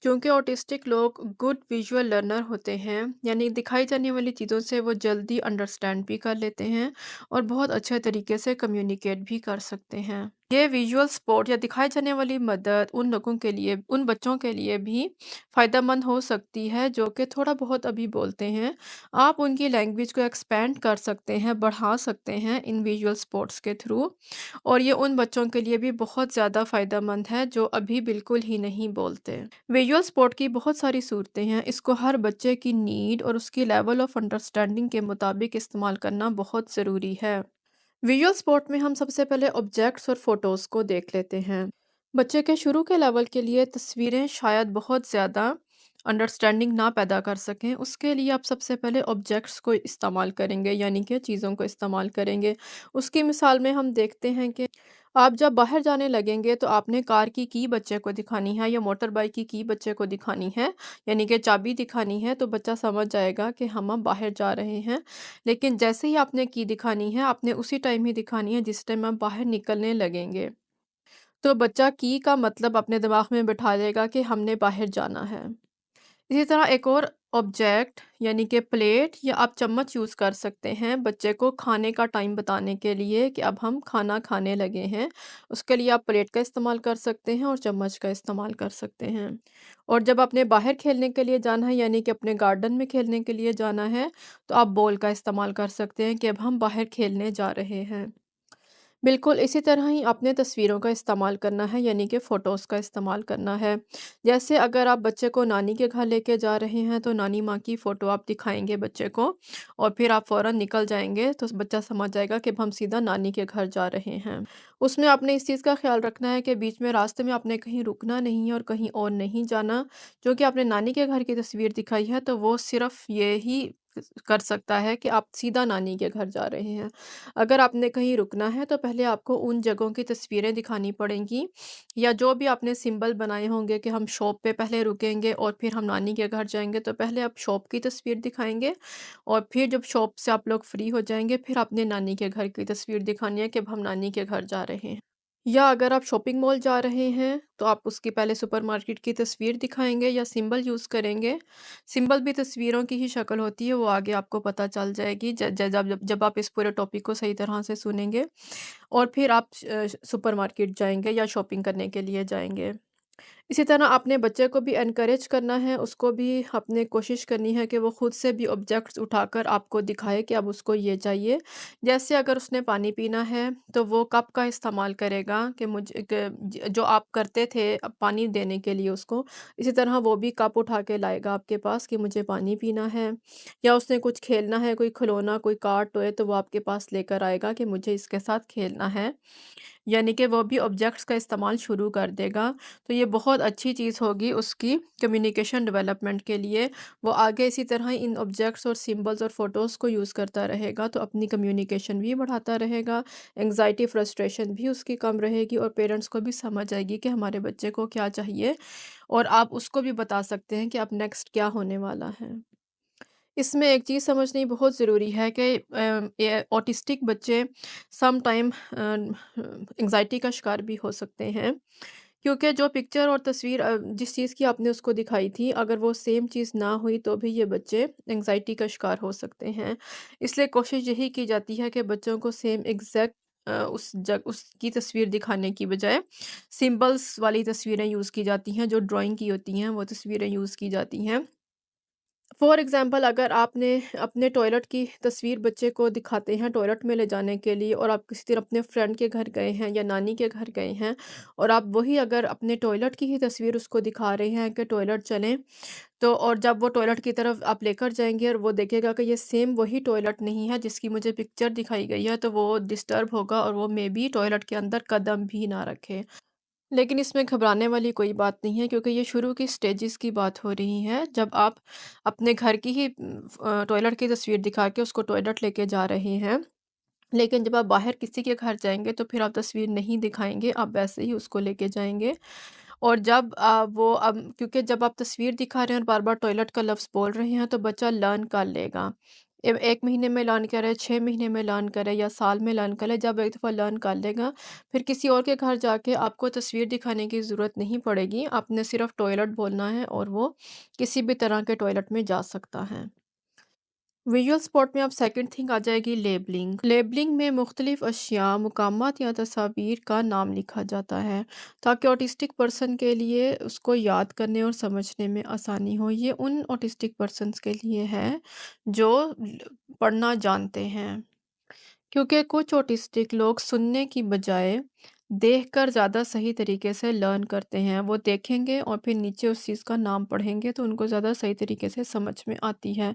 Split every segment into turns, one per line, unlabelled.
क्योंकि ऑटिस्टिक लोग good visual learner होते हैं, यानी दिखाई जाने वाली चीज़ों से वो जल्दी अंडरस्टैंड भी कर लेते हैं और बहुत अच्छे तरीके से कम्युनिकेट भी कर सकते हैं। ये विजुअल सपोर्ट या दिखाई जाने वाली मदद उन लोगों के लिए, उन बच्चों के लिए भी फ़ायदेमंद हो सकती है जो कि थोड़ा बहुत अभी बोलते हैं। आप उनकी लैंग्वेज को एक्सपेंड कर सकते हैं, बढ़ा सकते हैं इन विजुअल सपोर्ट्स के थ्रू। और ये उन बच्चों के लिए भी बहुत ज़्यादा फ़ायदेमंद है जो अभी बिल्कुल ही नहीं बोलते। विजुअल सपोर्ट की बहुत सारी सूरतें हैं। इसको हर बच्चे की नीड और उसकी लेवल ऑफ अंडरस्टैंडिंग के मुताबिक इस्तेमाल करना बहुत ज़रूरी है। विजुअल सपोर्ट में हम सबसे पहले ऑब्जेक्ट्स और फोटोज़ को देख लेते हैं। बच्चे के शुरू के लेवल के लिए तस्वीरें शायद बहुत ज़्यादा अंडरस्टैंडिंग ना पैदा कर सकें। उसके लिए आप सबसे पहले ऑब्जेक्ट्स को इस्तेमाल करेंगे, यानी कि चीज़ों को इस्तेमाल करेंगे। उसकी मिसाल में हम देखते हैं कि आप जब बाहर जाने लगेंगे तो आपने कार की बच्चे को दिखानी है या मोटर बाइक की बच्चे को दिखानी है, यानी कि चाबी दिखानी है, तो बच्चा समझ जाएगा कि हम अब बाहर जा रहे हैं। लेकिन जैसे ही आपने दिखानी है, आपने उसी टाइम ही दिखानी है जिस टाइम आप बाहर निकलने लगेंगे। तो बच्चा का मतलब अपने दिमाग में बिठा लेगा कि हमने बाहर जाना है। इसी तरह एक और ऑब्जेक्ट यानी कि प्लेट या आप चम्मच यूज़ कर सकते हैं बच्चे को खाने का टाइम बताने के लिए कि अब हम खाना खाने लगे हैं। उसके लिए आप प्लेट का इस्तेमाल कर सकते हैं और चम्मच का इस्तेमाल कर सकते हैं। और जब आपने बाहर खेलने के लिए जाना है, यानी कि अपने गार्डन में खेलने के लिए जाना है, तो आप बॉल का इस्तेमाल कर सकते हैं कि अब हम बाहर खेलने जा रहे हैं। बिल्कुल, इसी तरह ही आपने तस्वीरों का इस्तेमाल करना है, यानी कि फ़ोटोज़ का इस्तेमाल करना है। जैसे अगर आप बच्चे को नानी के घर लेके जा रहे हैं, तो नानी माँ की फ़ोटो आप दिखाएँगे बच्चे को और फिर आप फ़ौरन निकल जाएँगे, तो बच्चा समझ जाएगा कि अब हम सीधा नानी के घर जा रहे हैं। उसमें आपने इस चीज़ का ख़्याल रखना है कि बीच में रास्ते में आपने कहीं रुकना नहीं है और कहीं और नहीं जाना। जो कि आपने नानी के घर की तस्वीर दिखाई है, तो वो सिर्फ़ ये ही कर सकता है कि आप सीधा नानी के घर जा रहे हैं। अगर आपने कहीं रुकना है तो पहले आपको उन जगहों की तस्वीरें दिखानी पड़ेंगी, या जो भी आपने सिंबल बनाए होंगे कि हम शॉप पे पहले रुकेंगे और फिर हम नानी के घर जाएँगे, तो पहले आप शॉप की तस्वीर दिखाएँगे और फिर जब शॉप से आप लोग फ्री हो जाएँगे, फिर आपने नानी के घर की तस्वीर दिखानी है कि अब हम नानी के घर जा रहे हैं। या अगर आप शॉपिंग मॉल जा रहे हैं, तो आप उसकी पहले सुपरमार्केट की तस्वीर दिखाएँगे या सिंबल यूज़ करेंगे। सिंबल भी तस्वीरों की ही शक्ल होती है, वो आगे आपको पता चल जाएगी ज ज जब आप इस पूरे टॉपिक को सही तरह से सुनेंगे और फिर आप सुपरमार्केट जाएँगे या शॉपिंग करने के लिए जाएँगे। इसी तरह अपने बच्चे को भी एनकरेज करना है, उसको भी आपने कोशिश करनी है कि वो खुद से भी ऑब्जेक्ट्स उठाकर आपको दिखाए कि अब उसको ये चाहिए। जैसे अगर उसने पानी पीना है, तो वो कप का इस्तेमाल करेगा कि जो आप करते थे पानी देने के लिए उसको, इसी तरह वो भी कप उठा के लाएगा आपके पास कि मुझे पानी पीना है। या उसने कुछ खेलना है, कोई खिलौना, कोई कार टॉय, तो वो आपके पास लेकर आएगा कि मुझे इसके साथ खेलना है। यानी कि वो भी ऑब्जेक्ट्स का इस्तेमाल शुरू कर देगा। तो ये बहुत अच्छी चीज़ होगी उसकी कम्युनिकेशन डेवलपमेंट के लिए। वो आगे इसी तरह ही इन ऑब्जेक्ट्स और सिंबल्स और फ़ोटोज़ को यूज़ करता रहेगा, तो अपनी कम्युनिकेशन भी बढ़ाता रहेगा, एंग्ज़ायटी, फ्रस्ट्रेशन भी उसकी कम रहेगी और पेरेंट्स को भी समझ आएगी कि हमारे बच्चे को क्या चाहिए, और आप उसको भी बता सकते हैं कि अब नेक्स्ट क्या होने वाला है। इसमें एक चीज़ समझनी बहुत ज़रूरी है कि ये ऑटिस्टिक बच्चे सम टाइम एंग्ज़ायटी का शिकार भी हो सकते हैं। क्योंकि जो पिक्चर और तस्वीर जिस चीज़ की आपने उसको दिखाई थी, अगर वो सेम चीज़ ना हुई तो भी ये बच्चे एंग्ज़ायटी का शिकार हो सकते हैं। इसलिए कोशिश यही की जाती है कि बच्चों को सेम एग्ज़ैक्ट उसकी तस्वीर दिखाने की बजाय सिंबल्स वाली तस्वीरें यूज़ की जाती हैं, जो ड्राइंग की होती हैं, वो तस्वीरें यूज़ की जाती हैं। फॉर एग्ज़ाम्पल अगर आपने अपने टॉयलेट की तस्वीर बच्चे को दिखाते हैं टॉयलेट में ले जाने के लिए, और आप किसी दिन अपने फ्रेंड के घर गए हैं या नानी के घर गए हैं, और आप वही अगर अपने टॉयलेट की ही तस्वीर उसको दिखा रहे हैं कि टॉयलेट चलें, तो और जब वो टॉयलेट की तरफ आप लेकर जाएँगे और वो देखेगा कि ये सेम वही टॉयलेट नहीं है जिसकी मुझे पिक्चर दिखाई गई है, तो वो डिस्टर्ब होगा और वो मेबी टॉयलेट के अंदर कदम भी ना रखे। लेकिन इसमें घबराने वाली कोई बात नहीं है, क्योंकि ये शुरू की स्टेजेस की बात हो रही है, जब आप अपने घर की ही टॉयलेट की तस्वीर दिखा के उसको टॉयलेट लेके जा रहे हैं। लेकिन जब आप बाहर किसी के घर जाएँगे तो फिर आप तस्वीर नहीं दिखाएँगे, आप वैसे ही उसको लेके जाएँगे। और जब वो क्योंकि जब आप तस्वीर दिखा रहे हैं और बार-बार टॉयलेट का लफ्ज़ बोल रहे हैं, तो बच्चा लर्न कर लेगा। 1 महीने में लर्न करे, 6 महीने में लर्न करे या साल में लर्न करे, जब एक दफ़ा लर्न कर लेगा, फिर किसी और के घर जाके आपको तस्वीर दिखाने की ज़रूरत नहीं पड़ेगी। आपने सिर्फ़ टॉयलेट बोलना है और वो किसी भी तरह के टॉयलेट में जा सकता है। विजुअल स्पॉट में अब सेकंड थिंग आ जाएगी लेबलिंग। लेबलिंग में मुख्तलिफ अशिया, मुकामात या तस्वीर का नाम लिखा जाता है ताकि ऑटिस्टिक पर्सन के लिए उसको याद करने और समझने में आसानी हो। ये उन ऑटिस्टिक पर्सन्स के लिए है जो पढ़ना जानते हैं। क्योंकि कुछ ऑटिस्टिक लोग सुनने की बजाय देखकर ज़्यादा सही तरीके से लर्न करते हैं। वो देखेंगे और फिर नीचे उस चीज़ का नाम पढ़ेंगे तो उनको ज़्यादा सही तरीके से समझ में आती है।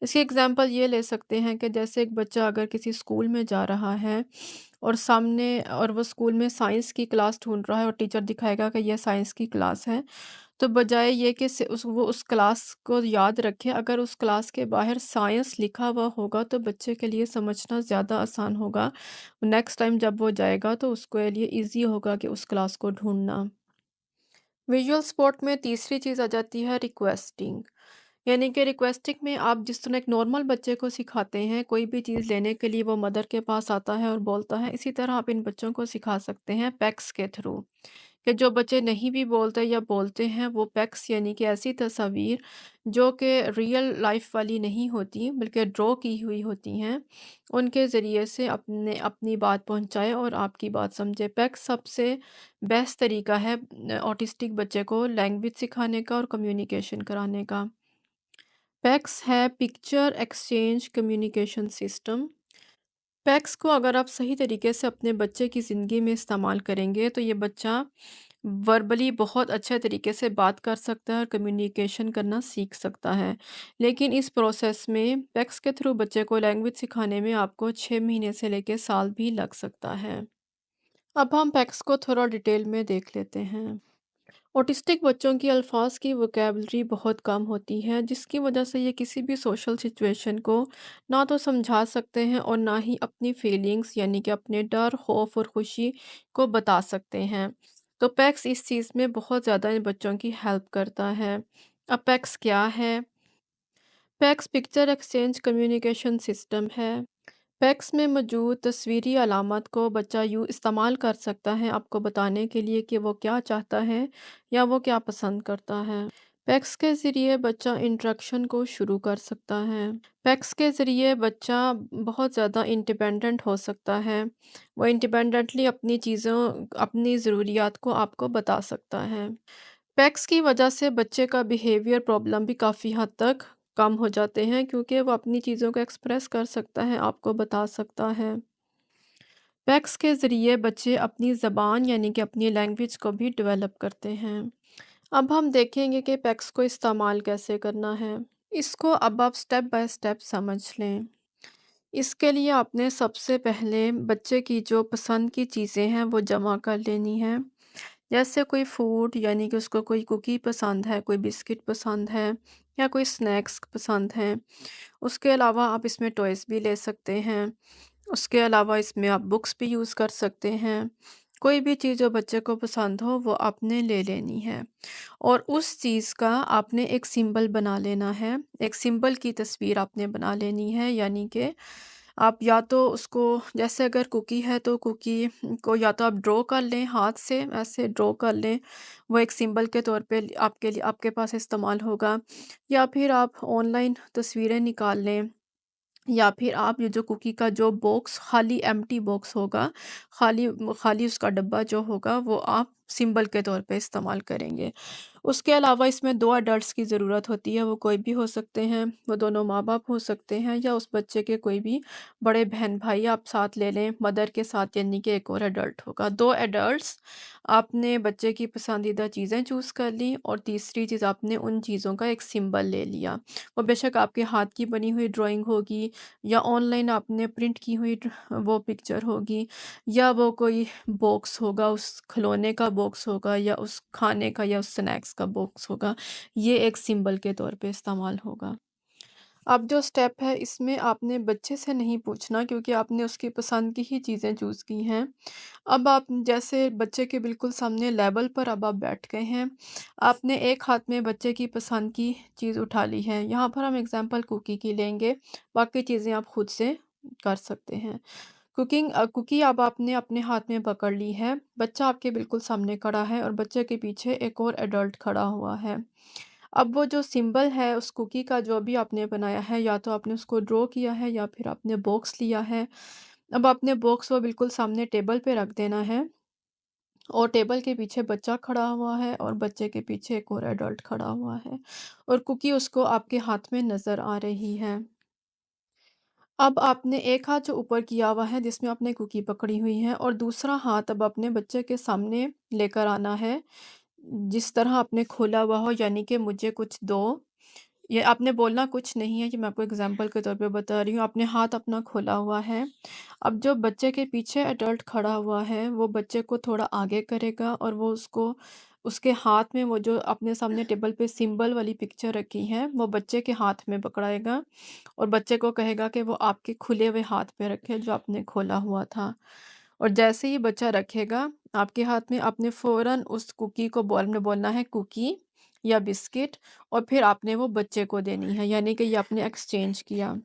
इसकी एग्ज़ाम्पल ये ले सकते हैं कि जैसे एक बच्चा अगर किसी स्कूल में जा रहा है और सामने और वो स्कूल में साइंस की क्लास ढूँढ रहा है और टीचर दिखाएगा कि ये साइंस की क्लास है। तो बजाय ये कि उस क्लास को याद रखे, अगर उस क्लास के बाहर साइंस लिखा हुआ होगा तो बच्चे के लिए समझना ज़्यादा आसान होगा। नेक्स्ट टाइम जब वो जाएगा तो उसके लिए ईज़ी होगा कि उस क्लास को ढूँढना। विजुअल स्पॉट में तीसरी चीज़ आ जाती है रिक्वेस्टिंग। यानी कि रिक्वेस्टिंग में आप जिस तरह एक नॉर्मल बच्चे को सिखाते हैं, कोई भी चीज़ लेने के लिए वो मदर के पास आता है और बोलता है, इसी तरह आप इन बच्चों को सिखा सकते हैं पैक्स के थ्रू। कि जो बच्चे नहीं भी बोलते या बोलते हैं वो पैक्स यानी कि ऐसी तस्वीर जो कि रियल लाइफ वाली नहीं होती बल्कि ड्रॉ की हुई होती हैं, उनके ज़रिए से अपने अपनी बात पहुंचाए और आपकी बात समझे। पैक्स सबसे बेस्ट तरीका है ऑटिस्टिक बच्चे को लैंग्वेज सिखाने का और कम्युनिकेशन कराने का। पैक्स है picture exchange communication system. PACS को अगर आप सही तरीके से अपने बच्चे की ज़िंदगी में इस्तेमाल करेंगे तो ये बच्चा वर्बली बहुत अच्छे तरीके से बात कर सकता है और कम्युनिकेशन करना सीख सकता है। लेकिन इस प्रोसेस में पैक्स के थ्रू बच्चे को लैंग्वेज सिखाने में आपको 6 महीने से लेके साल भी लग सकता है। अब हम पैक्स को थोड़ा डिटेल में देख लेते हैं। ऑटिस्टिक बच्चों की अल्फाज की वोकेबलरी बहुत कम होती है जिसकी वजह से ये किसी भी सोशल सिचुएशन को ना तो समझा सकते हैं और ना ही अपनी फीलिंग्स यानी कि अपने डर खौफ और खुशी को बता सकते हैं। तो पैक्स इस चीज़ में बहुत ज़्यादा इन बच्चों की हेल्प करता है। अब पैक्स क्या है? PACS picture exchange communication system है। पैक्स में मौजूद तस्वीरी अलामत को बच्चा यूँ इस्तेमाल कर सकता है आपको बताने के लिए कि वो क्या चाहता है या वो क्या पसंद करता है। पैक्स के ज़रिए बच्चा इंटरेक्शन को शुरू कर सकता है। पैक्स के ज़रिए बच्चा बहुत ज़्यादा इंडिपेंडेंट हो सकता है। वो इंडिपेंडेंटली अपनी चीज़ों अपनी ज़रूरियात को आपको बता सकता है। पैक्स की वजह से बच्चे का बिहेवियर प्रॉब्लम भी काफ़ी हद तक कम हो जाते हैं क्योंकि वो अपनी चीज़ों को एक्सप्रेस कर सकता है, आपको बता सकता है। पैक्स के ज़रिए बच्चे अपनी ज़बान यानी कि अपनी लैंग्वेज को भी डेवलप करते हैं। अब हम देखेंगे कि पैक्स को इस्तेमाल कैसे करना है। इसको अब आप स्टेप बाय स्टेप समझ लें। इसके लिए आपने सबसे पहले बच्चे की जो पसंद की चीज़ें हैं वो जमा कर लेनी है। जैसे कोई फूड यानी कि उसको कोई कुकी पसंद है, कोई बिस्किट पसंद है या कोई स्नैक्स पसंद हैं। उसके अलावा आप इसमें टॉयज़ भी ले सकते हैं। उसके अलावा इसमें आप बुक्स भी यूज़ कर सकते हैं। कोई भी चीज़ जो बच्चे को पसंद हो वो आपने ले लेनी है और उस चीज़ का आपने एक सिंबल बना लेना है। एक सिंबल की तस्वीर आपने बना लेनी है यानी कि आप या तो उसको जैसे अगर कुकी है तो कुकी को या तो आप ड्रॉ कर लें हाथ से ऐसे ड्रॉ कर लें, वो एक सिंबल के तौर पे आपके लिए आपके पास इस्तेमाल होगा या फिर आप ऑनलाइन तस्वीरें निकाल लें या फिर आप ये जो कुकी का जो बॉक्स खाली एम्प्टी बॉक्स होगा, खाली खाली उसका डब्बा जो होगा वो आप सिंबल के तौर पे इस्तेमाल करेंगे। उसके अलावा इसमें 2 एडल्ट्स की ज़रूरत होती है, वो कोई भी हो सकते हैं, वो दोनों माँ-बाप हो सकते हैं या उस बच्चे के कोई भी बड़े बहन-भाई आप साथ ले लें, मदर के साथ यानी कि एक और एडल्ट होगा। 2 एडल्ट्स आपने बच्चे की पसंदीदा चीज़ें चूज़ कर ली और तीसरी चीज़ आपने उन चीज़ों का एक सिंबल ले लिया। वो बेशक आपके हाथ की बनी हुई ड्राइंग होगी या ऑनलाइन आपने प्रिंट की हुई वो पिक्चर होगी या वो कोई बॉक्स होगा, उस खिलौने का बॉक्स होगा या उस खाने का या उस स्नैक्स का बॉक्स होगा। ये एक सिंबल के तौर पे इस्तेमाल होगा। अब जो स्टेप है इसमें आपने बच्चे से नहीं पूछना क्योंकि आपने उसकी पसंद की ही चीज़ें चूज़ की हैं। अब आप जैसे बच्चे के बिल्कुल सामने लेवल पर अब आप बैठ गए हैं। आपने एक हाथ में बच्चे की पसंद की चीज़ उठा ली है। यहाँ पर हम एग्ज़ाम्पल कुकी की लेंगे, बाकी चीज़ें आप खुद से कर सकते हैं। कुकी अब आपने अपने हाथ में पकड़ ली है। बच्चा आपके बिल्कुल सामने खड़ा है और बच्चे के पीछे एक और एडल्ट खड़ा हुआ है। अब वो जो सिंबल है उस कुकी का जो भी आपने बनाया है, या तो आपने उसको ड्रॉ किया है या फिर आपने बॉक्स लिया है। अब आपने बॉक्स को बिल्कुल सामने टेबल पे रख देना है और टेबल के पीछे बच्चा खड़ा हुआ है और बच्चे के पीछे एक और एडल्ट खड़ा हुआ है और कुकी उसको आपके हाथ में नज़र आ रही है। अब आपने एक हाथ जो ऊपर किया हुआ है जिसमें आपने कुकी पकड़ी हुई है और दूसरा हाथ अब अपने बच्चे के सामने लेकर आना है। जिस तरह आपने खोला हुआ हो, यानी कि मुझे कुछ दो। ये आपने बोलना कुछ नहीं है, ये मैं आपको एग्जांपल के तौर पे बता रही हूँ। आपने हाथ अपना खोला हुआ है। अब जो बच्चे के पीछे एडल्ट खड़ा हुआ है वो बच्चे को थोड़ा आगे करेगा और वो उसको उसके हाथ में वो जो अपने सामने टेबल पे सिंबल वाली पिक्चर रखी है वो बच्चे के हाथ में पकड़ाएगा और बच्चे को कहेगा कि वो आपके खुले हुए हाथ पे रखे जो आपने खोला हुआ था। और जैसे ही बच्चा रखेगा आपके हाथ में, आपने फ़ौरन उस कुकी को बोलना है कुकी या बिस्किट, और फिर आपने वो बच्चे को देनी है, यानी कि ये आपने एक्सचेंज किया।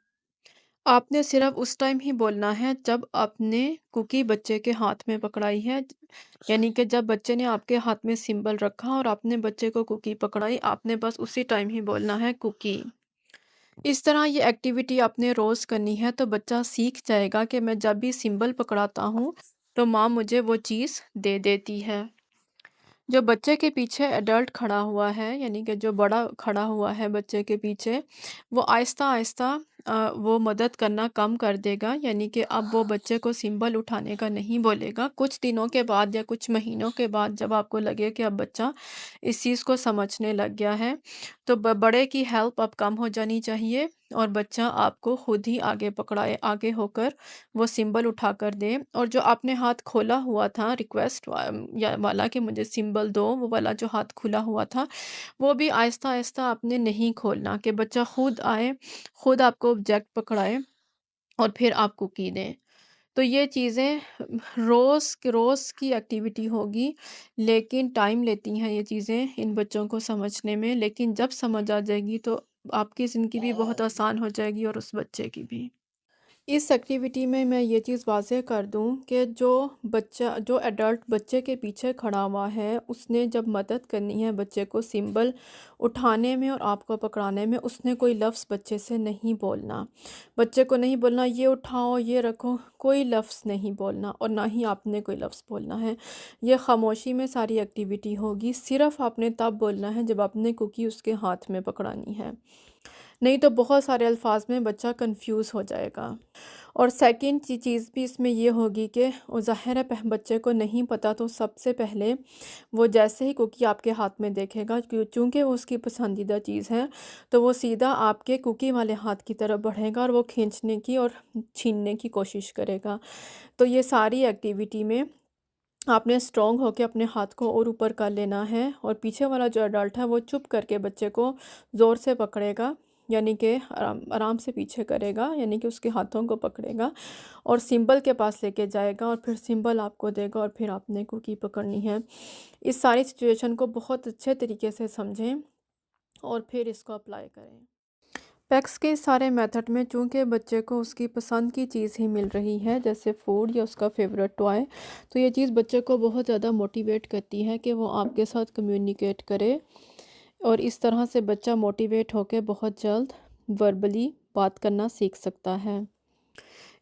आपने सिर्फ उस टाइम ही बोलना है जब आपने कुकी बच्चे के हाथ में पकड़ाई है, यानी कि जब बच्चे ने आपके हाथ में सिंबल रखा और आपने बच्चे को कुकी पकड़ाई, आपने बस उसी टाइम ही बोलना है कुकी। इस तरह ये एक्टिविटी आपने रोज़ करनी है तो बच्चा सीख जाएगा कि मैं जब भी सिंबल पकड़ाता हूँ तो माँ मुझे वो चीज़ दे देती है। जो बच्चे के पीछे एडल्ट खड़ा हुआ है, यानी कि जो बड़ा खड़ा हुआ है बच्चे के पीछे, वो आहिस्ता-आहिस्ता वो मदद करना कम कर देगा, यानी कि अब वो बच्चे को सिंबल उठाने का नहीं बोलेगा। कुछ दिनों के बाद या कुछ महीनों के बाद जब आपको लगे कि अब बच्चा इस चीज़ को समझने लग गया है, तो बड़े की हेल्प अब कम हो जानी चाहिए और बच्चा आपको खुद ही आगे पकड़ाए, आगे होकर वो सिंबल उठाकर दे। और जो आपने हाथ खोला हुआ था रिक्वेस्ट या वाला कि मुझे सिंबल दो, वो वाला जो हाथ खुला हुआ था, वो भी आहिस्ता-आहिस्ता आपने नहीं खोलना कि बच्चा खुद आए, खुद आपको ऑब्जेक्ट पकड़ाए और फिर आप कुकी दें। तो ये चीज़ें रोज़ की एक्टिविटी होगी, लेकिन टाइम लेती हैं ये चीज़ें इन बच्चों को समझने में, लेकिन जब समझ आ जाएगी तो आपकी ज़िंदगी भी बहुत आसान हो जाएगी और उस बच्चे की भी। इस एक्टिविटी में मैं ये चीज़ वाज़ेह कर दूँ कि जो एडल्ट बच्चे के पीछे खड़ा हुआ है, उसने जब मदद करनी है बच्चे को सिंबल उठाने में और आपको पकड़ाने में, उसने कोई लफ्ज़ बच्चे से नहीं बोलना। बच्चे को नहीं बोलना ये उठाओ, ये रखो, कोई लफ्ज़ नहीं बोलना और ना ही आपने कोई लफ्ज़ बोलना है। ये खामोशी में सारी एक्टिविटी होगी, सिर्फ़ आपने तब बोलना है जब आपने कुकी उसके हाथ में पकड़ानी है। नहीं तो बहुत सारे अल्फाज में बच्चा कंफ्यूज हो जाएगा। और सेकंड चीज़ भी इसमें ये होगी कि वो ज़ाहिर है बच्चे को नहीं पता, तो सबसे पहले वो जैसे ही कुकी आपके हाथ में देखेगा, चूँकि वो उसकी पसंदीदा चीज़ है, तो वो सीधा आपके कुकी वाले हाथ की तरफ बढ़ेगा और वो खींचने की और छीनने की कोशिश करेगा। तो ये सारी एक्टिविटी में आपने स्ट्रॉन्ग होकर अपने हाथ को और ऊपर कर लेना है और पीछे वाला जो अडल्ट है वो चुप करके बच्चे को ज़ोर से पकड़ेगा, यानी कि आराम आराम से पीछे करेगा, यानी कि उसके हाथों को पकड़ेगा और सिंबल के पास लेके जाएगा और फिर सिंबल आपको देगा और फिर आपने कुकी पकड़नी है। इस सारी सिचुएशन को बहुत अच्छे तरीके से समझें और फिर इसको अप्लाई करें। पैक्स के सारे मेथड में चूँकि बच्चे को उसकी पसंद की चीज़ ही मिल रही है, जैसे फूड या उसका फेवरेट टॉय, तो ये चीज़ बच्चे को बहुत ज़्यादा मोटिवेट करती है कि वो आपके साथ कम्युनिकेट करे और इस तरह से बच्चा मोटिवेट होकर बहुत जल्द वर्बली बात करना सीख सकता है।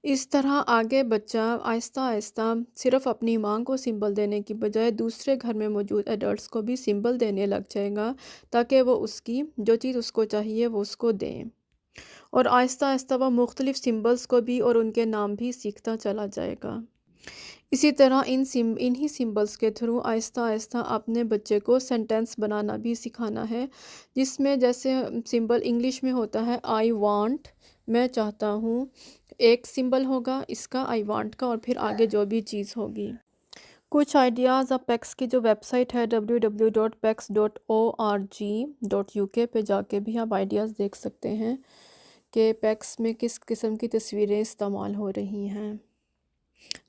इस तरह आगे बच्चा आहिस्ता आहिस्ता सिर्फ़ अपनी माँ को सिंबल देने की बजाय दूसरे घर में मौजूद एडल्ट्स को भी सिंबल देने लग जाएगा, ताकि वो उसकी जो चीज़ उसको चाहिए वो उसको दें। और आहिस्ता-आहिस्ता वह मुख्तलिफ़ सिंबल्स को भी और उनके नाम भी सीखता चला जाएगा। इसी तरह इन्हीं सिंबल्स के थ्रू आहिस्ता-आहिस्ता अपने बच्चे को सेंटेंस बनाना भी सिखाना है, जिसमें जैसे सिंबल इंग्लिश में होता है आई वांट, मैं चाहता हूँ, एक सिंबल होगा इसका आई वांट का और फिर आगे जो भी चीज़ होगी। कुछ आइडियाज़ आप पैक्स की जो वेबसाइट है www.pex.org.uk पे जाके भी आप आइडियाज़ देख सकते हैं कि पैक्स में किस किस्म की तस्वीरें इस्तेमाल हो रही हैं।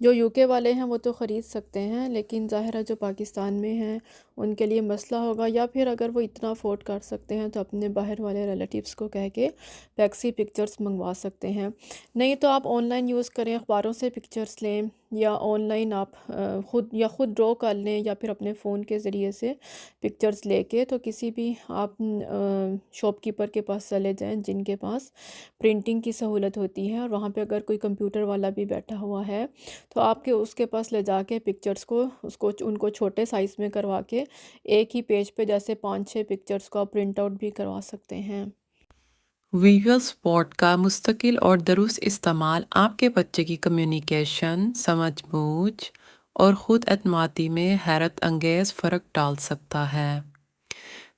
जो यूके वाले हैं वो तो ख़रीद सकते हैं, लेकिन ज़ाहिर है जो पाकिस्तान में हैं उनके लिए मसला होगा, या फिर अगर वो इतना अफोर्ड कर सकते हैं तो अपने बाहर वाले रिलेटिव्स को कह के पैक्सी पिक्चर्स मंगवा सकते हैं। नहीं तो आप ऑनलाइन यूज़ करें, अखबारों से पिक्चर्स लें, या ऑनलाइन आप ख़ुद ड्रॉ कर लें, या फिर अपने फ़ोन के ज़रिए से पिक्चर्स लेके तो किसी भी आप शॉपकीपर के पास चले जाएं जिनके पास प्रिंटिंग की सहूलत होती है, और वहाँ पे अगर कोई कंप्यूटर वाला भी बैठा हुआ है तो आपके उसके पास ले जाके पिक्चर्स को उसको उनको छोटे साइज़ में करवा के एक ही पेज पे जैसे 5-6 पिक्चर्स को आप प्रिंट आउट भी करवा सकते हैं।
विजुअल सपोर्ट का मुस्तकिल और दुरुस्त इस्तेमाल आपके बच्चे की कम्युनिकेशन, समझ-बूझ और खुद एतमादी में हैरत अंगेज फ़र्क डाल सकता है।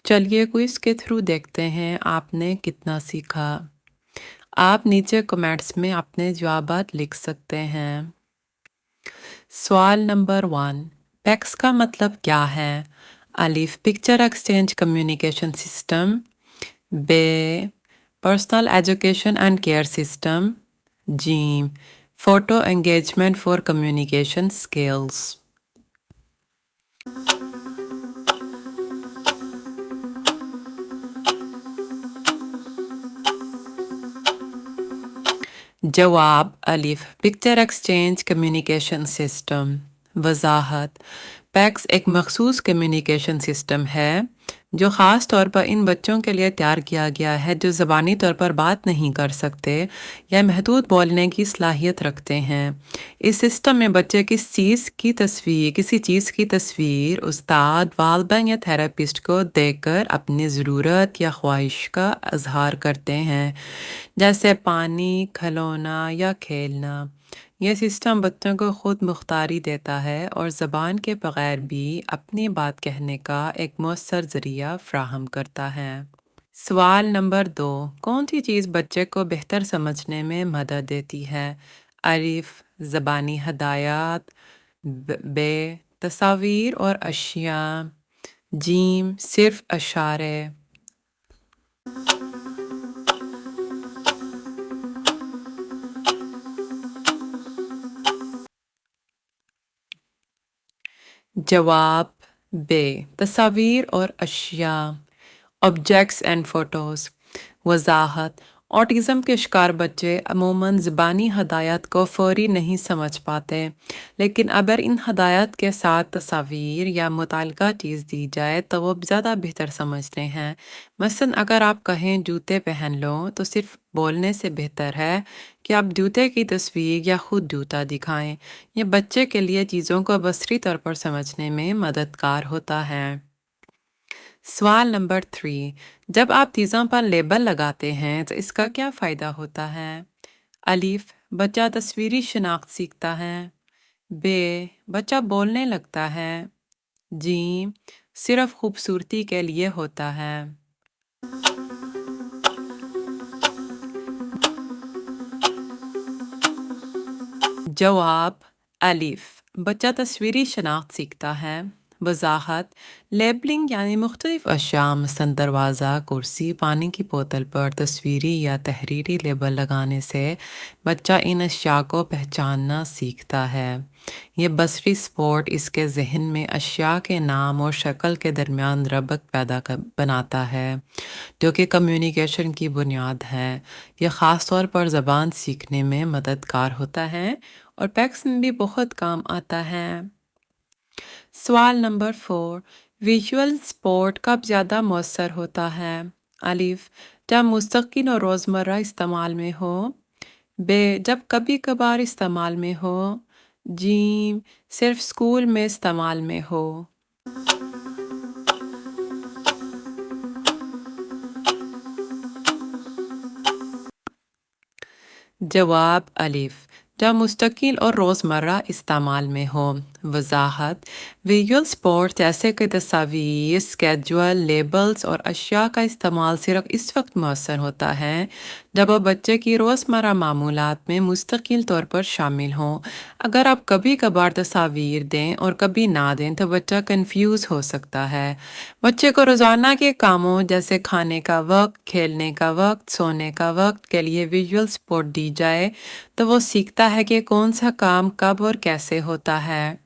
चलिए क्विज़ के थ्रू देखते हैं आपने कितना सीखा। आप नीचे कमेंट्स में अपने जवाबात लिख सकते हैं। सवाल नंबर 1, पैक्स का मतलब क्या है? अलिफ पिक्चर एक्सचेंज कम्युनिकेशन सिस्टम, बे personal education and care system, जीम photo engagement for communication skills. जवाब अलिफ पिक्चर एक्सचेंज कम्युनिकेशन सिस्टम। वजाहत पैक्स एक मखसूस कम्युनिकेशन सिस्टम है जो ख़ास तौर पर इन बच्चों के लिए तैयार किया गया है जो ज़बानी तौर पर बात नहीं कर सकते या महदूद बोलने की सलाहियत रखते हैं। इस सिस्टम में बच्चे किसी चीज़ की तस्वीर उस्ताद, वालिदैन या थेरेपिस्ट को देखकर अपनी ज़रूरत या ख्वाहिश का इजहार करते हैं, जैसे पानी, खिलौना या खेलना। यह सिस्टम बच्चों को खुद मुख्तारी देता है और ज़बान के बगैर भी अपनी बात कहने का एक मौसर ज़रिया फ्राहम करता है। सवाल नंबर 2, कौन सी चीज़ बच्चे को बेहतर समझने में मदद देती है? अलिफ ज़बानी हदायत, बे तस्वीर और अशिया, जीम सिर्फ इशारे। जवाब बे तस्वीर और अशिया, objects and photos. Wajahat autism के शिकार बच्चे अमूमन ज़बानी हदायत को फ़ौरी नहीं समझ पाते, लेकिन अगर इन हदायत के साथ तस्वीर या मुतल्लिका चीज़ दी जाए तो वो ज़्यादा बेहतर समझते हैं। मसलन अगर आप कहें जूते पहन लो तो सिर्फ बोलने से बेहतर है कि आप जूते की तस्वीर या खुद जूता दिखाएं। ये बच्चे के लिए चीज़ों को बसरी तौर पर समझने में मददगार होता है। सवाल नंबर 3, जब आप चीज़ों पर लेबल लगाते हैं तो इसका क्या फ़ायदा होता है? अलिफ बच्चा तस्वीरी शनाख्त सीखता है, बे बच्चा बोलने लगता है, जी सिर्फ खूबसूरती के लिए होता है। जवाब अलिफ बच्चा तस्वीरी शनाख्त सीखता है। वजाहत लेबलिंग यानी मुख्तलिफ अशिया मसलन दरवाज़ा, कुर्सी, पानी की बोतल पर तस्वीरी या तहरीरी लेबल लगाने से बच्चा इन अशिया को पहचानना सीखता है। ये बसरी सपोर्ट इसके जहन में अशिया के नाम और शक्ल के दरमियान रबत बनाता है, जो कि कम्युनिकेशन की बुनियाद है। यह ख़ास तौर पर ज़बान सीखने में मददगार होता है और पैक्स में भी बहुत काम आता है। सवाल नंबर 4, विजुअल सपोर्ट कब ज़्यादा मौसर होता है? अलिफ जब मुस्तकिल और रोज़मर्रा इस्तेमाल में हो, बे जब कभी कभार इस्तेमाल में हो, जी सिर्फ स्कूल में इस्तेमाल में हो। जवाब अलिफ जब मुस्तकिल और रोज़मर्रा इस्तेमाल में हो। वजाहत विजुअल स्पोर्ट्स ऐसे कि तस्वीर, स्केड्यूल, लेबल्स और अशिया का इस्तेमाल सिर्फ इस वक्त मौसर होता है जब वह बच्चे की रोज़मर्रा मामूलात में मुस्तकिल तौर पर शामिल हों। अगर आप कभी कभार तस्वीर दें और कभी ना दें तो बच्चा कंफ्यूज हो सकता है। बच्चे को रोज़ाना के कामों जैसे खाने का वक्त, खेलने का वक्त, सोने का वक्त के लिए विजुअल सपोर्ट दी जाए तो वो सीखता है कि कौन सा काम कब और कैसे होता है।